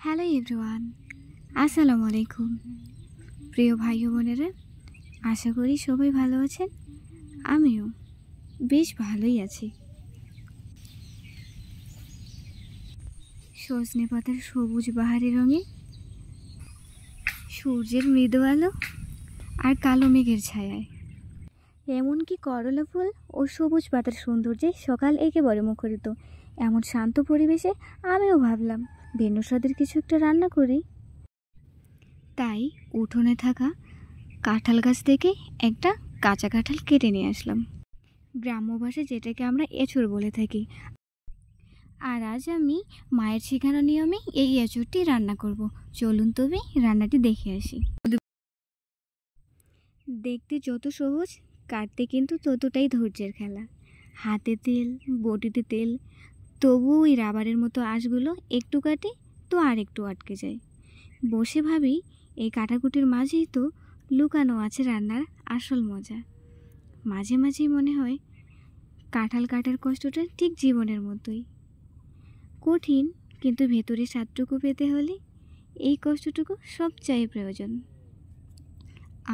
Hello everyone, আসসালামু আলাইকুম। প্রিয় ভাই ও বোনেরা, আশা করি সবাই ভালো আছেন। আমিও বেশ ভালোই আছি। সজনে পাতার সবুজ বাহারি রঙে, সূর্যের মৃদু আলো আর কালো মেঘের ছায়ায়, এমনকি করলা ফুল ও সবুজ পাতার সৌন্দর্যে সকাল একেবারে মুখরিত। এমন শান্ত পরিবেশে আমিও ভাবলাম ভিন্ন স্বাদের কিছু একটা রান্না করি। তাই উঠোনে থাকা কাঁঠাল গাছ থেকে একটা কাঁচা কাঁঠাল কেটে নিয়ে আসলাম। গ্রাম্য ভাষায় যেটাকে আমরা এঁচড় বলে থাকি। আর আজ আমি মায়ের শেখানো নিয়মে এই এঁচড়টি রান্না করব। চলুন তবে রান্নাটি দেখে আসি। দেখতে যত সহজ, কাটতে কিন্তু ততটাই ধৈর্যের খেলা। হাতে তেল, বটিতে তেল, তবুও ওই রাবারের মতো আঁশগুলো একটু কাটে তো আর একটু আটকে যায়। বসে ভাবি, এই কাটাকুটির মাঝেই তো লুকানো আছে রান্নার আসল মজা। মাঝে মাঝেই মনে হয় কাঁঠাল কাটার কষ্টটা ঠিক জীবনের মতোই কঠিন, কিন্তু ভেতরে স্বাদটুকু পেতে হলে এই কষ্টটুকু সবচেয়ে প্রয়োজন।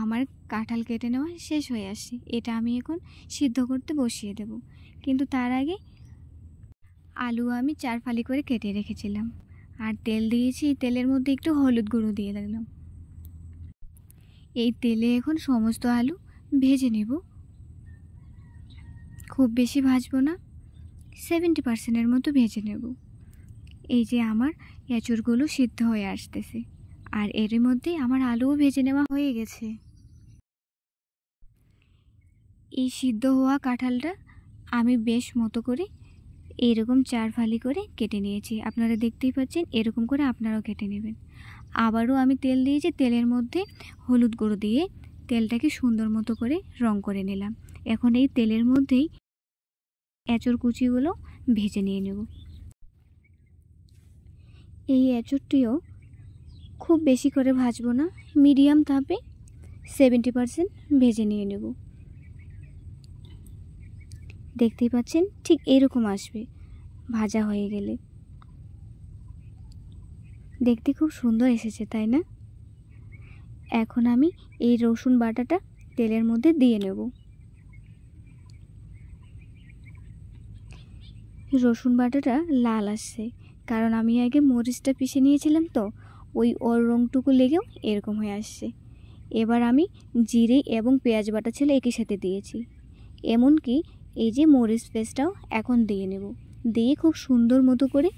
আমার কাঁঠাল কেটে নেওয়া শেষ হয়ে আসছে। এটা আমি এখন সিদ্ধ করতে বসিয়ে দেব। কিন্তু তার আগে আলু আমি 4 ফালি করে কেটে রেখেছিলাম, আর তেল দিয়েছি। তেলের মধ্যে একটু হলুদ গুঁড়ো দিয়ে দিলাম। এই তেলে এখন সমস্ত আলু ভেজে নেব। খুব বেশি ভাজবো না, 70% মতো ভেজে নেব। এই যে আমার এঁচড়গুলো সিদ্ধ হয়ে আসতেছে, আর এর মধ্যে আমার আলুও ভেজে নেওয়া হয়ে গেছে। এই সিদ্ধ হওয়া কাঁঠালটা আমি বেশ মতো করে এরকম 4 ফালি করে কেটে নিয়েছি। আপনারা দেখতেই পাচ্ছেন, এরকম করে আপনারাও কেটে নেবেন। আবারও আমি তেল দিয়েছি। তেলের মধ্যে হলুদ গুঁড়ো দিয়ে তেলটাকে সুন্দর মতো করে রং করে নিলাম। এখন এই তেলের মধ্যেই এঁচড় কুচিগুলো ভেজে নিয়ে নেব। এই এঁচড়টিও খুব বেশি করে ভাজবো না, মিডিয়াম তাপে 70% ভেজে নিয়ে নেব। দেখতেই পাচ্ছেন, ঠিক এরকম আসবে ভাজা হয়ে গেলে। দেখতে খুব সুন্দর এসেছে, তাই না? এখন আমি এই রসুন বাটাটা তেলের মধ্যে দিয়ে নেব। রসুন বাটাটা লাল আসছে, কারণ আমি আগে মরিচটা পিষে নিয়েছিলাম, তো ওর রঙটুকু লেগেও এরকম হয়ে আসছে। এবার আমি জিরে এবং পেঁয়াজ বাটা ছিল একই সাথে দিয়েছি। এমনকি এই যে মরিচ পেস্টটাও এখন দিয়ে নেব। দিয়ে খুব সুন্দর মতো করে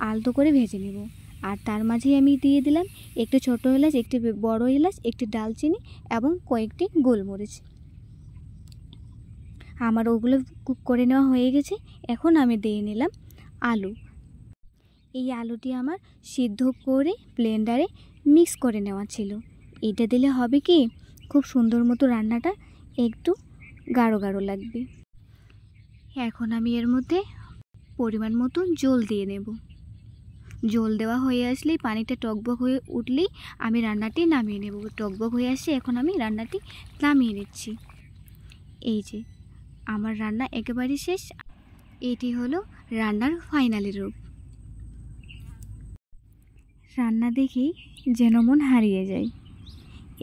আলতো করে ভেজে নেব। আর তার মাঝেই আমি দিয়ে দিলাম একটি ছোটো এলাচ, একটি বড় এলাচ, একটি দালচিনি এবং কয়েকটি গোলমরিচ। আমার ওগুলো কুক করে নেওয়া হয়ে গেছে। এখন আমি দিয়ে নিলাম আলু। এই আলুটি আমার সিদ্ধ করে ব্লেন্ডারে মিক্স করে নেওয়া ছিল। এটা দিলে হবে কি, খুব সুন্দর মতো রান্নাটা একটু গাঢ় গাঢ় লাগবে। এখন আমি এর মধ্যে পরিমাণ মতো জল দিয়ে নেব। জল দেওয়া হয়ে আসলেই, পানিটা টকবক হয়ে উঠলেই আমি রান্নাটি নামিয়ে নেব। টকবক হয়ে আসছে, এখন আমি রান্নাটি নামিয়ে নিচ্ছি। এই যে আমার রান্না একেবারে শেষ। এটি হলো রান্নার ফাইনালি রূপ। রান্না দেখেই যেন মন হারিয়ে যায়।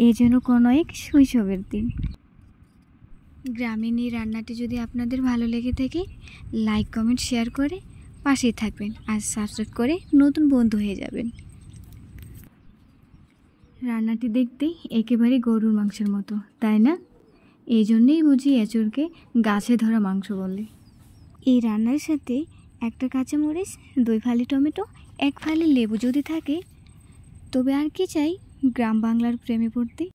এ যেন কোনো এক শৈশবের দিন। গ্রামীণ এই রান্নাটি যদি আপনাদের ভালো লেগে থাকে, লাইক কমেন্ট শেয়ার করে পাশেই থাকবেন, আর সাবস্ক্রাইব করে নতুন বন্ধু হয়ে যাবেন। রান্নাটি দেখতে একেবারে গরুর মাংসের মতো, তাই না? এই জন্যেই বুঝি এঁচড়কে গাছে ধরা মাংস বলে। এই রান্নার সাথে একটা কাঁচামরিচ, 2 ফালি টমেটো, 1 ফালি লেবু যদি থাকে, তবে আর কি চাই গ্রাম বাংলার প্রেমে পড়তে।